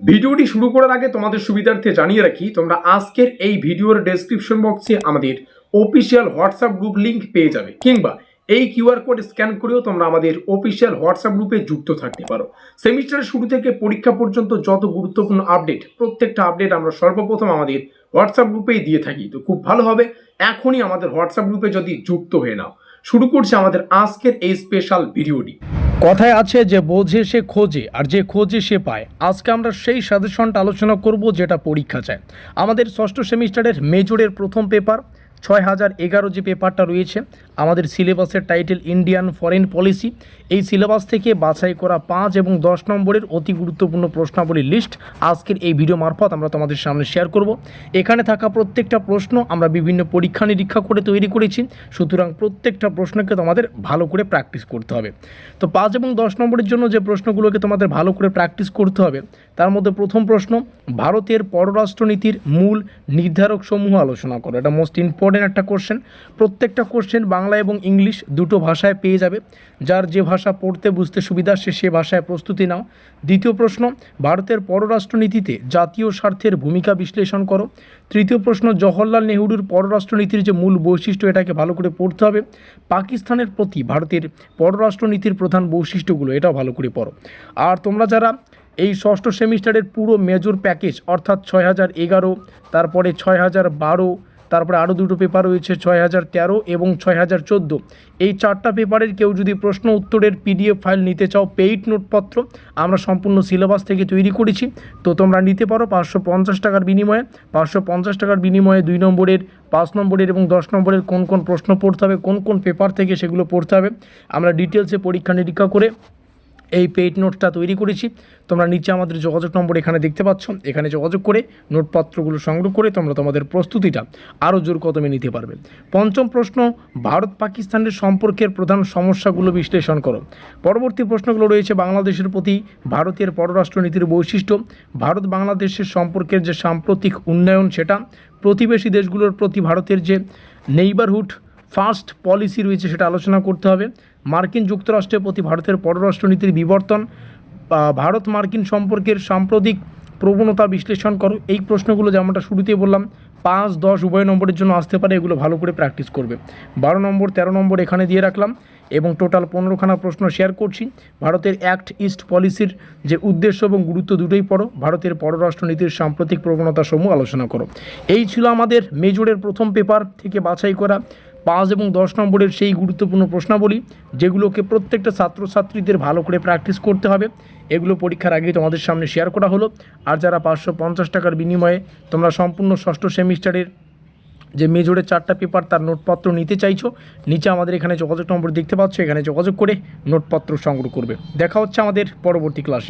ভিডিওটি শুরু করার আগে তোমাদের সুবিধার্থে জানিয়ে রাখি, তোমরা আজকের এই ভিডিওর ডেসক্রিপশন বক্সে আমাদের অফিসিয়াল হোয়াটসঅ্যাপ গ্রুপ লিংক পেয়ে যাবে, কিংবা এই কিউআর কোড স্ক্যান করেও তোমরা আমাদের অফিসিয়াল হোয়াটসঅ্যাপ গ্রুপে যুক্ত থাকতে পারো। সেমিস্টারের শুরু থেকে পরীক্ষা পর্যন্ত যত গুরুত্বপূর্ণ আপডেট, প্রত্যেকটা আপডেট আমরা সর্বপ্রথম আমাদের হোয়াটসঅ্যাপ গ্রুপেই দিয়ে থাকি। তো খুব ভালো হবে এখনই আমাদের হোয়াটসঅ্যাপ গ্রুপে যদি যুক্ত হয়ে নাও। শুরু করছে আমাদের আজকের এই স্পেশাল ভিডিওটি। কথায় আছে যে বোঝে সে খোঁজে, আর যে খোঁজে সে পায়। আজকে আমরা সেই সাজেশনটা আলোচনা করব যেটা পরীক্ষা চায়। আমাদের ষষ্ঠ সেমিস্টারের মেজরের প্রথম পেপার 6011 যে পেপারটা রয়েছে, আমাদের সিলেবাসের টাইটেল ইন্ডিয়ান ফরেন পলিসি। এই সিলেবাস থেকে বাছাই করা 5 এবং 10 নম্বরের অতি গুরুত্বপূর্ণ প্রশ্নাবলীর লিস্ট আজকের এই ভিডিও মারফত আমরা তোমাদের সামনে শেয়ার করব। এখানে থাকা প্রত্যেকটা প্রশ্ন আমরা বিভিন্ন পরীক্ষা নিরীক্ষা করে তৈরি করেছি, সুতরাং প্রত্যেকটা প্রশ্নকে তোমাদের ভালো করে প্র্যাকটিস করতে হবে। তো 5 এবং 10 নম্বরের জন্য যে প্রশ্নগুলোকে তোমাদের ভালো করে প্র্যাকটিস করতে হবে, তার মধ্যে প্রথম প্রশ্ন, ভারতের পররাষ্ট্রনীতির মূল নির্ধারক সমূহ আলোচনা করো। এটা মোস্ট ইম্পর্টেন্ট একটা কোশ্চেন। প্রত্যেকটা কোশ্চেন বাংলা এবং ইংলিশ দুটো ভাষায় পেয়ে যাবে। যার যে ভাষা পড়তে বুঝতে সুবিধা সে ভাষায় প্রস্তুতি নাও। দ্বিতীয় প্রশ্ন, ভারতের পররাষ্ট্রনীতিতে জাতীয় স্বার্থের ভূমিকা বিশ্লেষণ করো। তৃতীয় প্রশ্ন, জওহরলাল নেহরুর পররাষ্ট্রনীতির যে মূল বৈশিষ্ট্য, এটাকে ভালো করে পড়তে হবে। পাকিস্তানের প্রতি ভারতের পররাষ্ট্রনীতির প্রধান বৈশিষ্ট্যগুলো, এটাও ভালো করে পড়ো। আর তোমরা যারা এই ষষ্ঠ সেমিস্টারের পুরো মেজর প্যাকেজ অর্থাৎ 6011, তারপরে 6012, তারপরে আরও দুটো পেপার রয়েছে 6013 এবং 6014, এই 4টা পেপারের কেউ যদি প্রশ্ন উত্তরের পিডিএফ ফাইল নিতে চাও, পেইড নোটপত্র আমরা সম্পূর্ণ সিলেবাস থেকে তৈরি করেছি, তো তোমরা নিতে পারো 550 টাকার বিনিময়ে। 550 টাকার বিনিময়ে 2 নম্বরের, 5 নম্বরের এবং 10 নম্বরের কোন কোন প্রশ্ন পড়তে হবে, কোন কোন পেপার থেকে সেগুলো পড়তে হবে, আমরা ডিটেলসে পরীক্ষা নিরীক্ষা করে এই পেইড নোটটা তৈরি করেছি। তোমরা নিচে আমাদের যোগাযোগ নম্বর এখানে দেখতে পাচ্ছ, এখানে যোগাযোগ করে নোটপত্রগুলো সংগ্রহ করে তোমরা তোমাদের প্রস্তুতিটা আরও জোর কদমে নিতে পারবে। পঞ্চম প্রশ্ন, ভারত পাকিস্তানের সম্পর্কের প্রধান সমস্যাগুলো বিশ্লেষণ করো। পরবর্তী প্রশ্নগুলো রয়েছে বাংলাদেশের প্রতি ভারতের পররাষ্ট্রনীতির বৈশিষ্ট্য, ভারত বাংলাদেশের সম্পর্কের যে সাম্প্রতিক উন্নয়ন সেটা, প্রতিবেশী দেশগুলোর প্রতি ভারতের যে নেইবারহুড ফার্স্ট পলিসি রয়েছে সেটা আলোচনা করতে হবে, মার্কিন যুক্তরাষ্ট্রের প্রতি ভারতের পররাষ্ট্রনীতির বিবর্তন, ভারত মার্কিন সম্পর্কের সাম্প্রতিক প্রবণতা বিশ্লেষণ করো। এই প্রশ্নগুলো যেমনটা শুরুতেই বললাম 5, 10 উভয় নম্বরের জন্য আসতে পারে, এগুলো ভালো করে প্র্যাকটিস করবে। 12 নম্বর, 13 নম্বর এখানে দিয়ে রাখলাম এবং টোটাল 15খানা প্রশ্ন শেয়ার করছি। ভারতের অ্যাক্ট ইস্ট পলিসির যে উদ্দেশ্য এবং গুরুত্ব দুটোই পড়ো। ভারতের পররাষ্ট্রনীতির সাম্প্রতিক প্রবণতা সমূহ আলোচনা করো। এই ছিল আমাদের মেজরের প্রথম পেপার থেকে বাছাই করা 5 এবং 10 নম্বরের সেই গুরুত্বপূর্ণ প্রশ্নাবলী, যেগুলোকে প্রত্যেকটা ছাত্রছাত্রীদের ভালো করে প্র্যাকটিস করতে হবে। এগুলো পরীক্ষার আগেই তোমাদের সামনে শেয়ার করা হলো। আর যারা 550 টাকার বিনিময়ে তোমরা সম্পূর্ণ ষষ্ঠ সেমিস্টারের যে মেজরের 4টা পেপার তার নোটপত্র নিতে চাইছো, নিচে আমাদের এখানে যোগাযোগ নম্বর দেখতে পাচ্ছ, এখানে যোগাযোগ করে নোটপত্র সংগ্রহ করবে। দেখা হচ্ছে আমাদের পরবর্তী ক্লাসে।